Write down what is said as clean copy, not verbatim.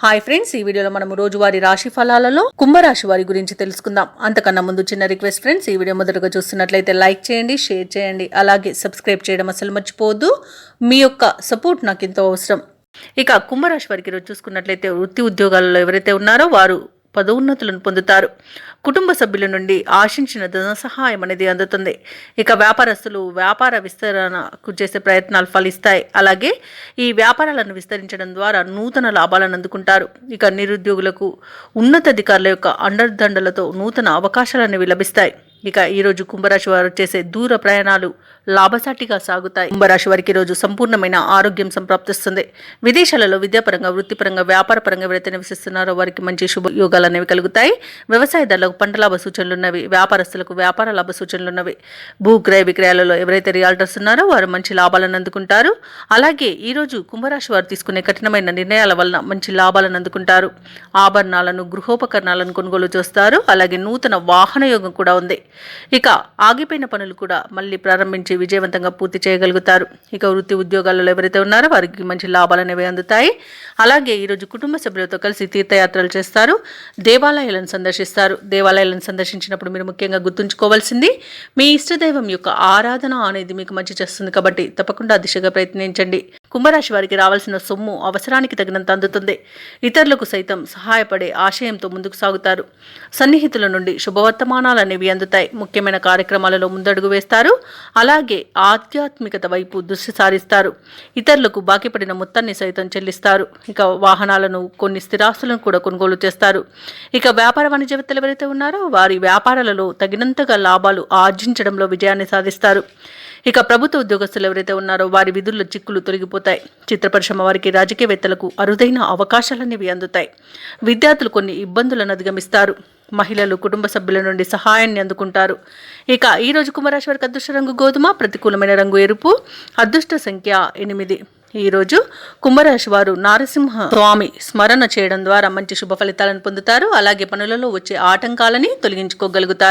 Hi friends, ఈ వీడియోలో మనము రోజువారీ రాశి ఫలాలలో కుంభరాశి వారి గురించి తెలుసుకుందాం. అంతకన్నా ముందు చిన్న రిక్వెస్ట్ ఫ్రెండ్స్, ఈ వీడియో మొదటగా చూస్తున్నట్లయితే లైక్ చేయండి, షేర్ చేయండి, అలాగే సబ్స్క్రైబ్ చేయడం అసలు మర్చిపోవద్దు. మీ యొక్క సపోర్ట్ నాకు ఎంతో అవసరం. ఇక కుంభరాశి వారికి ఈరోజు చూసుకున్నట్లయితే వృత్తి ఉద్యోగాలలో ఎవరైతే ఉన్నారో వారు పదోన్నతులను పొందుతారు. కుటుంబ సభ్యుల నుండి ఆశించిన ధన సహాయం అనేది అందుతుంది. ఇక వ్యాపారస్తులు వ్యాపార విస్తరణకు చేసే ప్రయత్నాలు ఫలిస్తాయి. అలాగే ఈ వ్యాపారాలను విస్తరించడం ద్వారా నూతన లాభాలను అందుకుంటారు. ఇక నిరుద్యోగులకు ఉన్నతాధికారుల యొక్క అండదండలతో నూతన అవకాశాలు లభిస్తాయి. ఇక ఈరోజు కుంభరాశి వారు చేసే దూర ప్రయాణాలు లాభసాటిగా సాగుతాయి. కుంభరాశి వారికి ఈరోజు సంపూర్ణమైన ఆరోగ్యం సంప్రాప్తిస్తుంది. విదేశాలలో విద్యాపరంగా, వృత్తిపరంగా, వ్యాపారపరంగా ఎవరైతే నివసిస్తున్నారో వారికి మంచి శుభయోగాలు అనేవి కలుగుతాయి. వ్యవసాయదారులకు పంట లాభ సూచనలున్నవి, వ్యాపారస్తులకు వ్యాపార లాభ సూచనలున్నవి. భూక్రయ విక్రయాలలో ఎవరైతే రియాల్టర్స్ ఉన్నారో వారు మంచి లాభాలను అందుకుంటారు. అలాగే ఈరోజు కుంభరాశి వారు తీసుకునే కఠినమైన నిర్ణయాల వలన మంచి లాభాలను అందుకుంటారు. ఆభరణాలను, గృహోపకరణాలను కొనుగోలు చేస్తారు. అలాగే నూతన వాహన యోగం కూడా ఉంది. ఇక ఆగిపోయిన పనులు కూడా మళ్ళీ ప్రారంభించి విజయవంతంగా పూర్తి చేయగలుగుతారు. ఇక వృత్తి ఉద్యోగాలలో ఎవరైతే ఉన్నారో వారికి మంచి లాభాలు అనేవి అందుతాయి. అలాగే ఈరోజు కుటుంబ సభ్యులతో కలిసి తీర్థయాత్రలు చేస్తారు, దేవాలయాలను సందర్శిస్తారు. దేవాలయాలను సందర్శించినప్పుడు మీరు ముఖ్యంగా గుర్తుంచుకోవాల్సింది మీ ఇష్టదైవం యొక్క ఆరాధన అనేది మీకు మంచి చేస్తుంది. కాబట్టి తప్పకుండా దిశగా ప్రయత్నించండి. కుంభరాశి వారికి రావాల్సిన సొమ్ము అవసరానికి తగినంత అందుతుంది. ఇతరులకు సైతం సహాయపడే ఆశయంతో ముందుకు సాగుతారు. సన్నిహితుల నుండి శుభవర్తమానాలు అనేవి అందుతాయి. ముఖ్యమైన కార్యక్రమాలలో ముందడుగు వేస్తారు. అలాగే ఆధ్యాత్మికత వైపు దృష్టి సారిస్తారు. ఇతరులకు బాకీ పడిన మొత్తాన్ని సైతం చెల్లిస్తారు. ఇక వాహనాలను, కొన్ని స్థిరాస్తులను కూడా కొనుగోలు చేస్తారు. ఇక వ్యాపార వాణిజ్యవేత్తలు ఎవరైతే ఉన్నారో వారి వ్యాపారాలలో తగినంతగా లాభాలు ఆర్జించడంలో విజయాన్ని సాధిస్తారు. ఇక ప్రభుత్వ ఉద్యోగస్తులు ఎవరైతే ఉన్నారో వారి విధుల్లో చిక్కులు తొలగిపోతాయి. చిత్ర పరిశ్రమ వారికి, రాజకీయవేత్తలకు అరుదైన అవకాశాలనేవి అందుతాయి. విద్యార్థులు కొన్ని ఇబ్బందులను అధిగమిస్తారు. మహిళలు కుటుంబ సభ్యుల నుండి సహాయాన్ని అందుకుంటారు. ఇక ఈరోజు కుంభరాశి వారికి అదృష్ట రంగు గోధుమ, ప్రతికూలమైన రంగు ఎరుపు, అదృష్ట సంఖ్య 8. ఈరోజు కుంభరాశి వారు నారసింహ స్వామి స్మరణ చేయడం ద్వారా మంచి శుభ ఫలితాలను పొందుతారు. అలాగే పనులలో వచ్చే ఆటంకాలని తొలగించుకోగలుగుతారు.